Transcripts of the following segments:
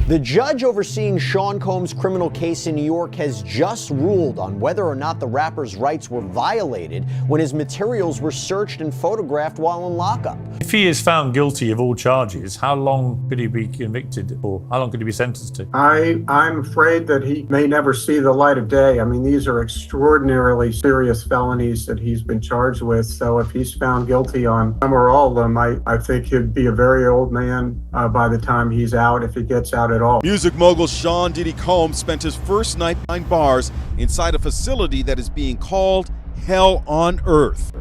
The judge overseeing Sean Combs' criminal case in New York has just ruled on whether or not the rapper's rights were violated when his materials were searched and photographed while in lockup. If he is found guilty of all charges, how long could he be convicted, or how long could he be sentenced to? I'm afraid that he may never see the light of day. I mean, these are extraordinarily serious felonies that he's been charged with. So if he's found guilty on some or all of them, I think he'd be a very old man by the time he's out, if he gets out at all. Music mogul Sean Diddy Combs spent his first night behind bars inside a facility that is being called hell on earth.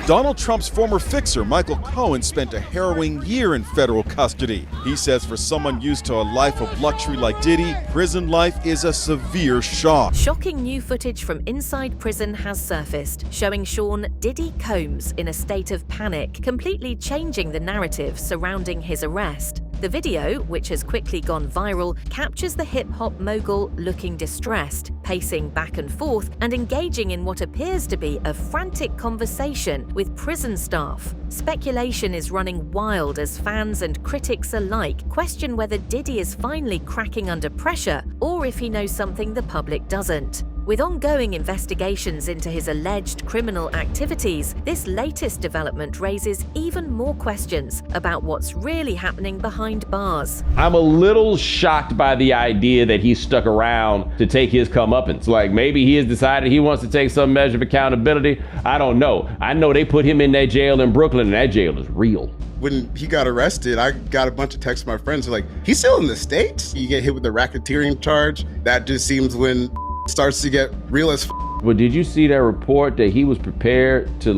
Donald Trump's former fixer, Michael Cohen, spent a harrowing year in federal custody. He says for someone used to a life of luxury like Diddy, prison life is a severe shock. Shocking new footage from inside prison has surfaced, showing Sean Diddy Combs in a state of panic, completely changing the narrative surrounding his arrest. The video, which has quickly gone viral, captures the hip-hop mogul looking distressed, pacing back and forth and engaging in what appears to be a frantic conversation with prison staff. Speculation is running wild as fans and critics alike question whether Diddy is finally cracking under pressure or if he knows something the public doesn't. With ongoing investigations into his alleged criminal activities, this latest development raises even more questions about what's really happening behind bars. I'm a little shocked by the idea that he stuck around to take his comeuppance. Like, maybe he has decided he wants to take some measure of accountability. I don't know. I know they put him in that jail in Brooklyn, and that jail is real. When he got arrested, I got a bunch of texts from my friends like, he's still in the States? You get hit with the racketeering charge. That just seems when starts to get real as But did you see that report that he was prepared to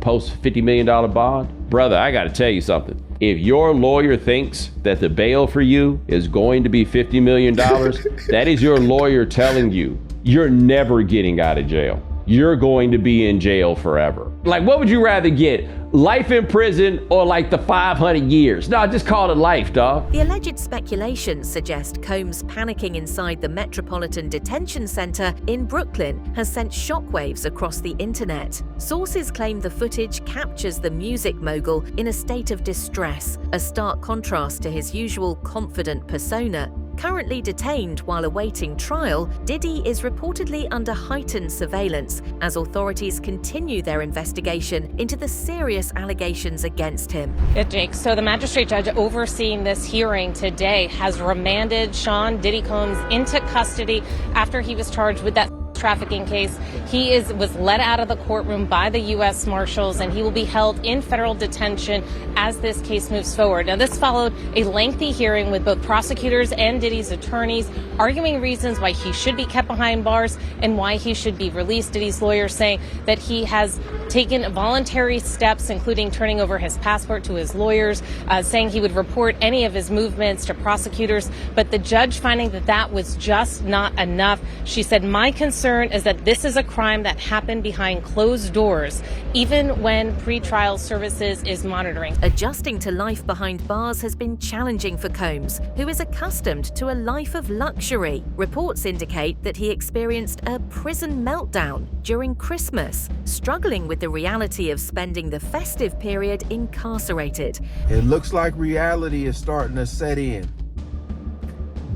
post $50 million bond? Brother, I gotta tell you something. If your lawyer thinks that the bail for you is going to be $50 million, that is your lawyer telling you you're never getting out of jail. You're going to be in jail forever. What would you rather get? Life in prison or the 500 years? No, just call it life, dog. The alleged speculations suggest Combs panicking inside the Metropolitan Detention Center in Brooklyn has sent shockwaves across the internet. Sources claim the footage captures the music mogul in a state of distress, a stark contrast to his usual confident persona. Currently detained while awaiting trial, Diddy is reportedly under heightened surveillance as authorities continue their investigation into the serious allegations against him. Yeah, Jake, so the magistrate judge overseeing this hearing today has remanded Sean Diddy Combs into custody after he was charged with that trafficking case. He was let out of the courtroom by the U.S. Marshals, and he will be held in federal detention as this case moves forward. Now, this followed a lengthy hearing with both prosecutors and Diddy's attorneys arguing reasons why he should be kept behind bars and why he should be released. Diddy's lawyers saying that he has taken voluntary steps, including turning over his passport to his lawyers, saying he would report any of his movements to prosecutors. But the judge finding that that was just not enough. She said, "My concern is that this is a crime that happened behind closed doors, even when pretrial services is monitoring." Adjusting to life behind bars has been challenging for Combs, who is accustomed to a life of luxury. Reports indicate that he experienced a prison meltdown during Christmas, struggling with the reality of spending the festive period incarcerated. It looks like reality is starting to set in.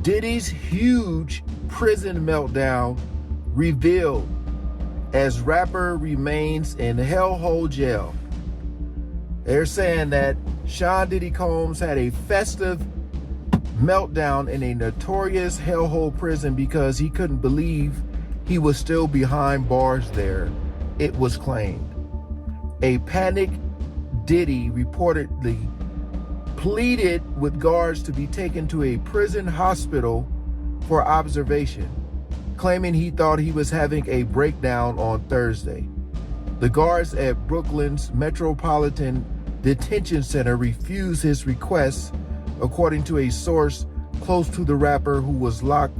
Diddy's huge prison meltdown revealed as rapper remains in hellhole jail. They're saying that Sean Diddy Combs had a festive meltdown in a notorious hellhole prison because he couldn't believe he was still behind bars there, it was claimed. A panicked Diddy reportedly pleaded with guards to be taken to a prison hospital for observation, claiming he thought he was having a breakdown on Thursday. The guards at Brooklyn's Metropolitan Detention Center refused his request, according to a source close to the rapper who was locked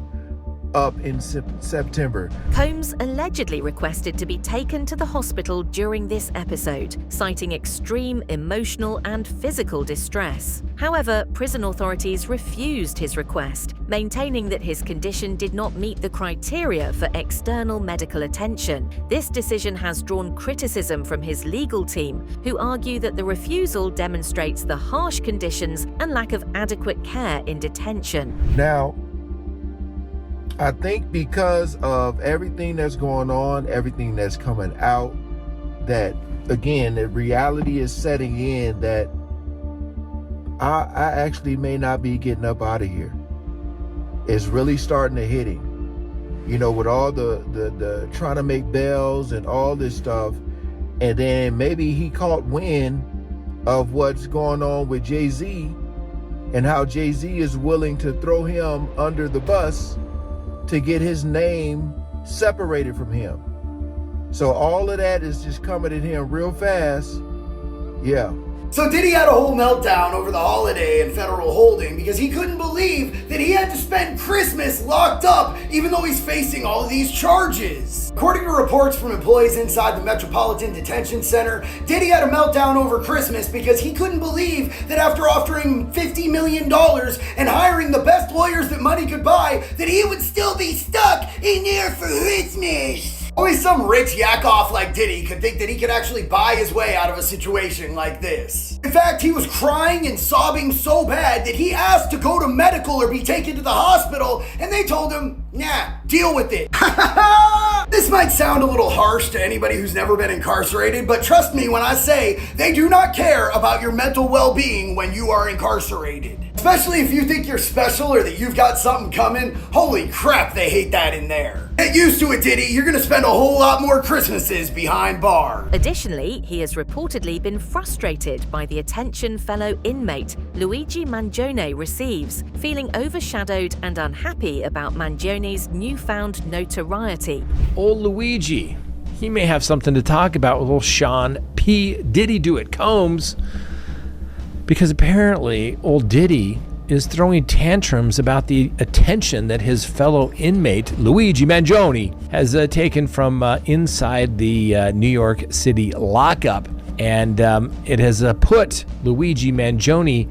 up in September. Combs allegedly requested to be taken to the hospital during this episode, citing extreme emotional and physical distress. However, prison authorities refused his request, maintaining that his condition did not meet the criteria for external medical attention. This decision has drawn criticism from his legal team, who argue that the refusal demonstrates the harsh conditions and lack of adequate care in detention. Now, I think because of everything that's going on, everything that's coming out, that again, the reality is setting in that I actually may not be getting up out of here. It's really starting to hit him. You know, with all the trying to make bells and all this stuff. And then maybe he caught wind of what's going on with Jay-Z and how Jay-Z is willing to throw him under the bus to get his name separated from him. So all of that is just coming at him real fast. Yeah. So Diddy had a whole meltdown over the holiday and federal holding because he couldn't believe that he had to spend Christmas locked up even though he's facing all of these charges. According to reports from employees inside the Metropolitan Detention Center, Diddy had a meltdown over Christmas because he couldn't believe that after offering $50 million and hiring the best lawyers that money could buy, that he would still be stuck in there for Christmas. Only some rich yak-off like Diddy could think that he could actually buy his way out of a situation like this. In fact, he was crying and sobbing so bad that he asked to go to medical or be taken to the hospital, and they told him, nah, deal with it. This might sound a little harsh to anybody who's never been incarcerated, but trust me when I say they do not care about your mental well-being when you are incarcerated. Especially if you think you're special or that you've got something coming. Holy crap, they hate that in there. Get used to it, Diddy. You're gonna spend a whole lot more Christmases behind bars. Additionally, he has reportedly been frustrated by the attention fellow inmate Luigi Mangione receives, feeling overshadowed and unhappy about Mangione's newfound notoriety. Old Luigi, he may have something to talk about with old Sean P. Diddy Do It Combs, because apparently old Diddy is throwing tantrums about the attention that his fellow inmate, Luigi Mangione, has taken from inside the New York City lockup. And it has put Luigi Mangione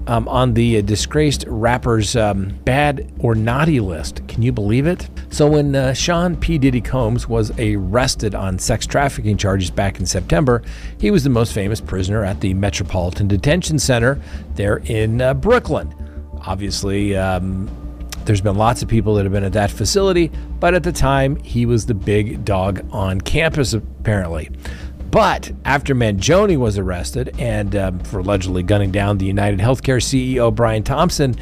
on the disgraced rapper's bad or naughty list. Can you believe it? So when Sean P. Diddy Combs was arrested on sex trafficking charges back in September, he was the most famous prisoner at the Metropolitan Detention Center there in Brooklyn. Obviously, there's been lots of people that have been at that facility, but at the time, he was the big dog on campus, apparently. But after Mangione was arrested and for allegedly gunning down the United Healthcare CEO Brian Thompson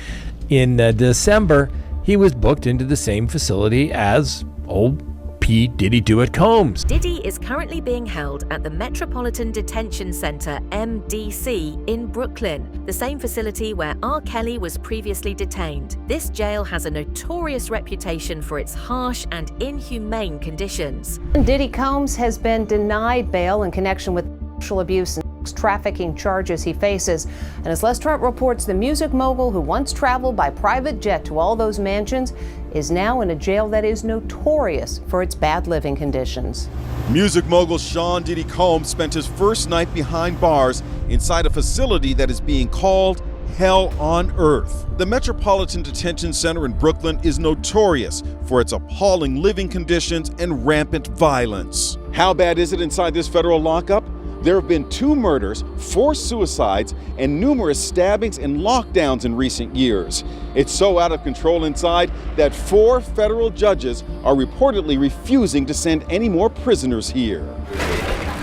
in December, he was booked into the same facility as old P. Diddy Do It Combs. Diddy is currently being held at the Metropolitan Detention Center, MDC, in Brooklyn, the same facility where R. Kelly was previously detained. This jail has a notorious reputation for its harsh and inhumane conditions. Diddy Combs has been denied bail in connection with sexual abuse and trafficking charges he faces. And as Les Trent reports, the music mogul who once traveled by private jet to all those mansions is now in a jail that is notorious for its bad living conditions. Music mogul Sean Diddy Combs spent his first night behind bars inside a facility that is being called Hell on Earth. The Metropolitan Detention Center in Brooklyn is notorious for its appalling living conditions and rampant violence. How bad is it inside this federal lockup? There have been 2 murders, 4 suicides, and numerous stabbings and lockdowns in recent years. It's so out of control inside that 4 federal judges are reportedly refusing to send any more prisoners here.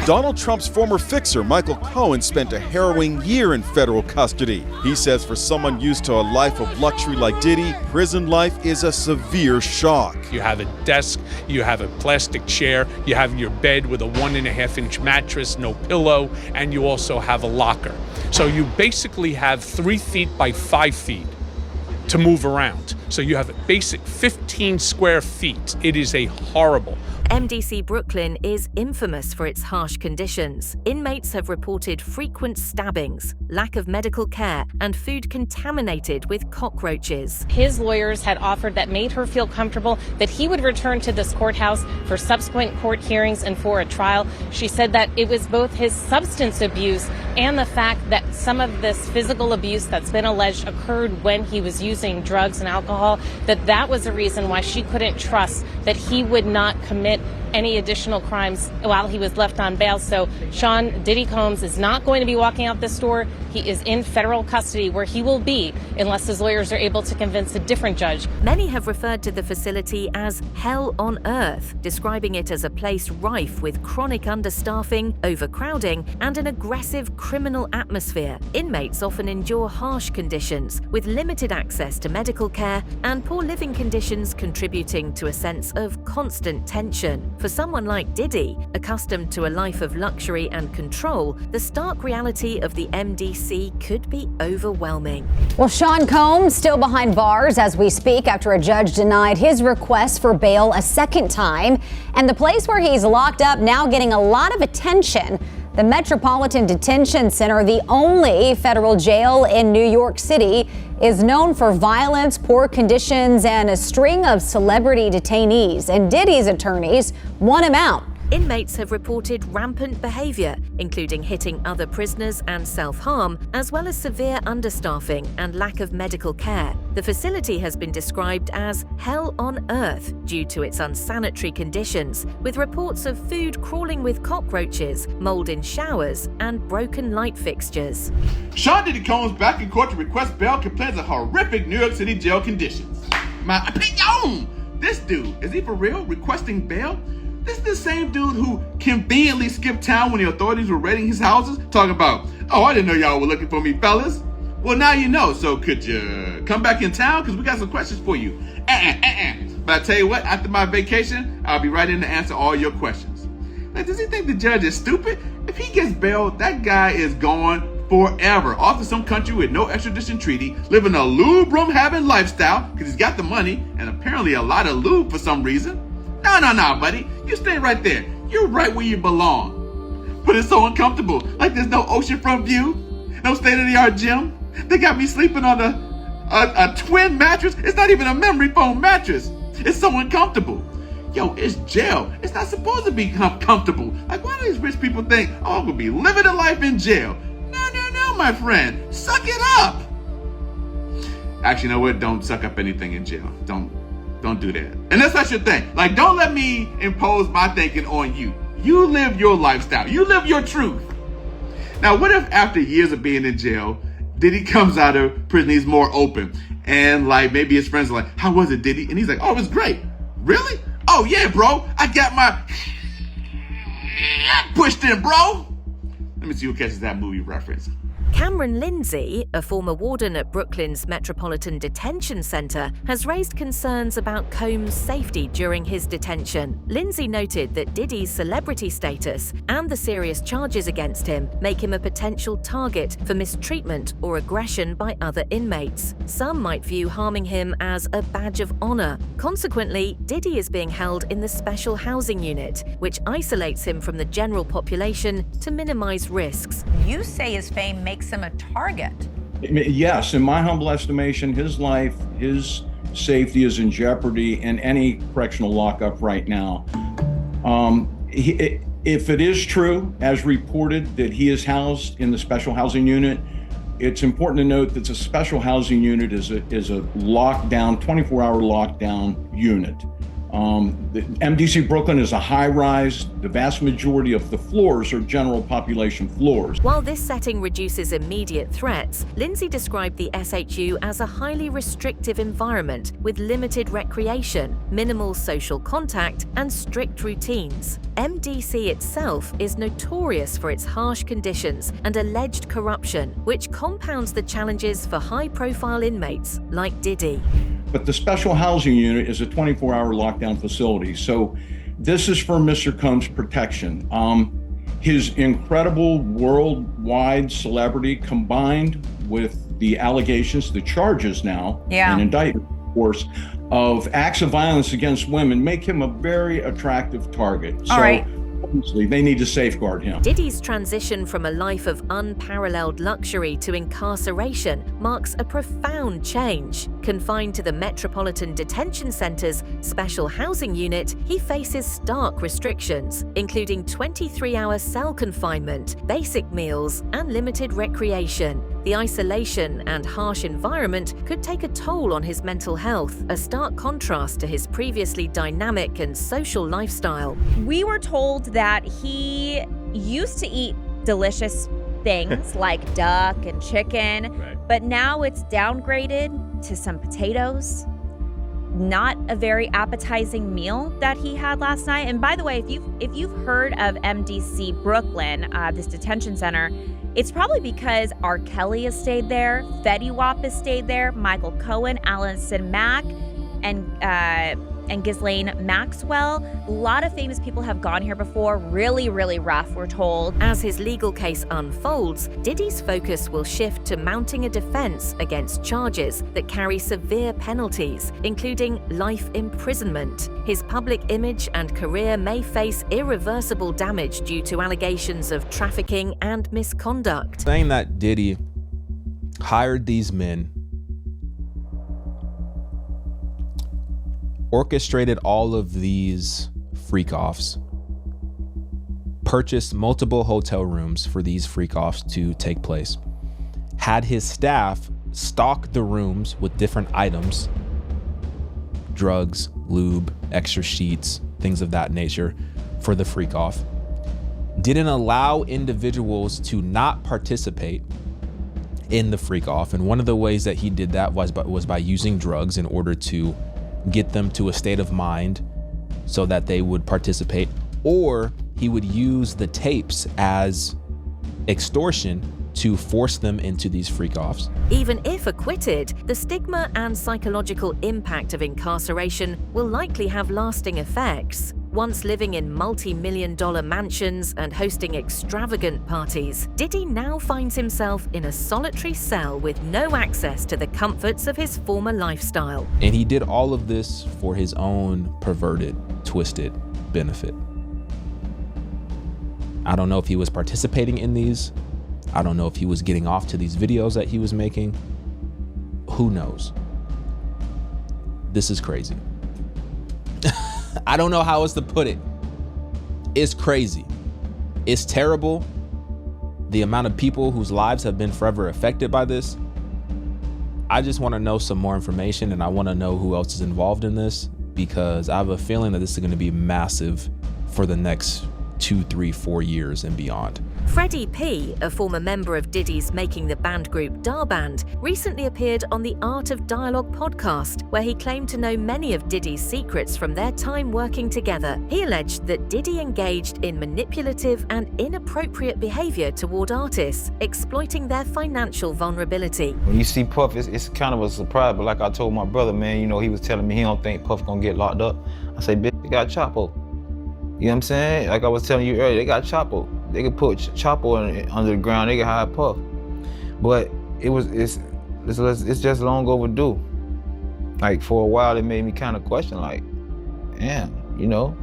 Donald Trump's former fixer, Michael Cohen, spent a harrowing year in federal custody. He says for someone used to a life of luxury like Diddy, prison life is a severe shock. You have a desk, you have a plastic chair, you have your bed with a 1.5-inch mattress, no pillow, and you also have a locker. So you basically have 3 feet by 5 feet to move around. So you have a basic 15 square feet. It is a horrible. MDC Brooklyn is infamous for its harsh conditions. Inmates have reported frequent stabbings, lack of medical care, and food contaminated with cockroaches. His lawyers had offered that made her feel comfortable that he would return to this courthouse for subsequent court hearings and for a trial. She said that it was both his substance abuse and the fact that some of this physical abuse that's been alleged occurred when he was using drugs and alcohol, that was a reason why she couldn't trust that he would not commit any additional crimes while he was left on bail. So Sean Diddy Combs is not going to be walking out this door. He is in federal custody, where he will be unless his lawyers are able to convince a different judge. Many have referred to the facility as hell on earth, describing it as a place rife with chronic understaffing, overcrowding, and an aggressive criminal atmosphere. Inmates often endure harsh conditions with limited access to medical care and poor living conditions, contributing to a sense of constant tension. For someone like Diddy, accustomed to a life of luxury and control, the stark reality of the MDC could be overwhelming. Well, Sean Combs still behind bars as we speak after a judge denied his request for bail a second time. And the place where he's locked up now getting a lot of attention. The Metropolitan Detention Center, the only federal jail in New York City, is known for violence, poor conditions, and a string of celebrity detainees. And Diddy's attorneys want him out. Inmates have reported rampant behavior, including hitting other prisoners and self-harm, as well as severe understaffing and lack of medical care. The facility has been described as hell on earth due to its unsanitary conditions, with reports of food crawling with cockroaches, mold in showers, and broken light fixtures. Sean Diddy Combs back in court to request bail complains of horrific New York City jail conditions. My opinion! This dude, is he for real requesting bail? This is the same dude who conveniently skipped town when the authorities were raiding his houses, talking about, oh, I didn't know y'all were looking for me, fellas. Well, now you know, so could you come back in town? Because we got some questions for you. But I tell you what, after my vacation, I'll be right in to answer all your questions. Like, does he think the judge is stupid? If he gets bail, that guy is gone forever, off to some country with no extradition treaty, living a lube-room-having lifestyle, because he's got the money, and apparently a lot of lube for some reason. No, buddy. You stay right there. You're right where you belong. But it's so uncomfortable. Like there's no oceanfront view, no state-of-the-art gym. They got me sleeping on a twin mattress. It's not even a memory foam mattress. It's so uncomfortable. Yo, it's jail. It's not supposed to be comfortable. Like, why do these rich people think, oh, I'm gonna be living a life in jail? No, my friend. Suck it up. Actually, you know what? Don't suck up anything in jail. Don't do that. And that's not your thing. Like, don't let me impose my thinking on you. You live your lifestyle. You live your truth. Now, what if after years of being in jail, Diddy comes out of prison, he's more open. And like, maybe his friends are like, how was it, Diddy? And he's like, oh, it was great. Really? Oh, yeah, bro. I got my pushed in, bro. Let me see who catches that movie reference. Cameron Lindsay, a former warden at Brooklyn's Metropolitan Detention Center, has raised concerns about Combs' safety during his detention. Lindsay noted that Diddy's celebrity status and the serious charges against him make him a potential target for mistreatment or aggression by other inmates. Some might view harming him as a badge of honor. Consequently, Diddy is being held in the special housing unit, which isolates him from the general population to minimize risks. You say his fame makes him a target. Yes, in my humble estimation, his life, his safety is in jeopardy in any correctional lockup right now. If it is true, as reported, that he is housed in the special housing unit, it's important to note that the special housing unit is a lockdown, 24-hour lockdown unit. The MDC Brooklyn is a high-rise. The vast majority of the floors are general population floors. While this setting reduces immediate threats, Lindsay described the SHU as a highly restrictive environment with limited recreation, minimal social contact, and strict routines. MDC itself is notorious for its harsh conditions and alleged corruption, which compounds the challenges for high-profile inmates like Diddy. But the special housing unit is a 24-hour lockdown facility. So this is for Mr. Combs' protection. His incredible worldwide celebrity combined with the allegations, the charges now, and indictment course, of acts of violence against women make him a very attractive target. All So right. obviously they need to safeguard him. Diddy's transition from a life of unparalleled luxury to incarceration marks a profound change. Confined to the Metropolitan Detention Center's special housing unit, he faces stark restrictions, including 23-hour cell confinement, basic meals, and limited recreation. The isolation and harsh environment could take a toll on his mental health, a stark contrast to his previously dynamic and social lifestyle. We were told that he used to eat delicious things like duck and chicken, but now it's downgraded to some potatoes. Not a very appetizing meal that he had last night. And by the way, if you've heard of MDC Brooklyn, this detention center, it's probably because R. Kelly has stayed there, Fetty Wap has stayed there, Michael Cohen, Allison Mack, and Ghislaine Maxwell. A lot of famous people have gone here before. Really, really rough, we're told. As his legal case unfolds, Diddy's focus will shift to mounting a defense against charges that carry severe penalties, including life imprisonment. His public image and career may face irreversible damage due to allegations of trafficking and misconduct. Saying that Diddy hired these men, orchestrated all of these freak-offs, purchased multiple hotel rooms for these freak-offs to take place, had his staff stock the rooms with different items, drugs, lube, extra sheets, things of that nature for the freak-off, didn't allow individuals to not participate in the freak-off. And one of the ways that he did that was by using drugs in order to get them to a state of mind so that they would participate, or he would use the tapes as extortion to force them into these freak-offs. Even if acquitted, the stigma and psychological impact of incarceration will likely have lasting effects. Once living in multi-million-dollar mansions and hosting extravagant parties, Diddy now finds himself in a solitary cell with no access to the comforts of his former lifestyle. And he did all of this for his own perverted, twisted benefit. I don't know if he was participating in these. I don't know if he was getting off to these videos that he was making. Who knows? This is crazy. I don't know how else to put it. It's crazy. It's terrible. The amount of people whose lives have been forever affected by this. I just want to know some more information, and I want to know who else is involved in this, because I have a feeling that this is going to be massive for the next 2, 3, 4 years and beyond. Freddie P., a former member of Diddy's Making the Band group Da Band, recently appeared on the Art of Dialogue podcast, where he claimed to know many of Diddy's secrets from their time working together. He alleged that Diddy engaged in manipulative and inappropriate behavior toward artists, exploiting their financial vulnerability. When you see Puff, it's kind of a surprise, but like I told my brother, man, you know, he was telling me he don't think Puff gonna get locked up. I say, bitch, they got Chapo. You know what I'm saying? Like I was telling you earlier, they got Chapo. They could put Chapo under the ground, they could hire Puff. But it's just long overdue. Like for a while, it made me kind of question, like, damn, you know?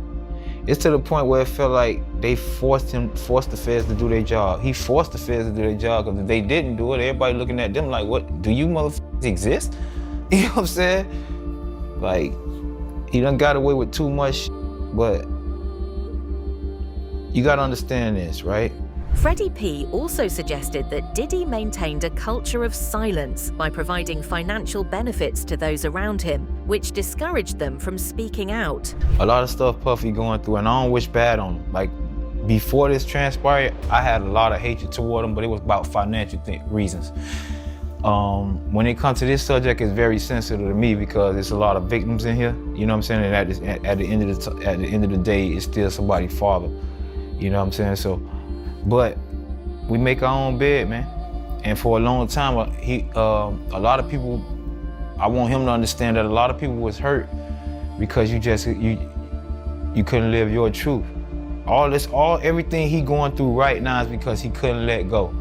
It's to the point where it felt like they forced the feds to do their job. He forced the feds to do their job, because if they didn't do it, everybody looking at them like, what, do you motherfuckers exist? You know what I'm saying? Like, he done got away with too much, but you gotta understand this, right? Freddie P. also suggested that Diddy maintained a culture of silence by providing financial benefits to those around him, which discouraged them from speaking out. A lot of stuff Puffy going through, and I don't wish bad on him. Like, before this transpired, I had a lot of hatred toward him, but it was about financial reasons. When it comes to this subject, it's very sensitive to me because there's a lot of victims in here. You know what I'm saying? And at the end of the day, it's still somebody's father. You know what I'm saying? So, but we make our own bed, man. And for a long time, a lot of people, I want him to understand that a lot of people was hurt because you couldn't live your truth. Everything he going through right now is because he couldn't let go.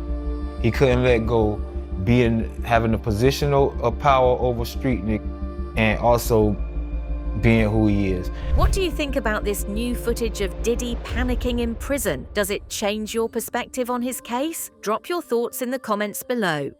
He couldn't let go having a position of power over street niggas. and also being who he is. What do you think about this new footage of Diddy panicking in prison? Does it change your perspective on his case? Drop your thoughts in the comments below.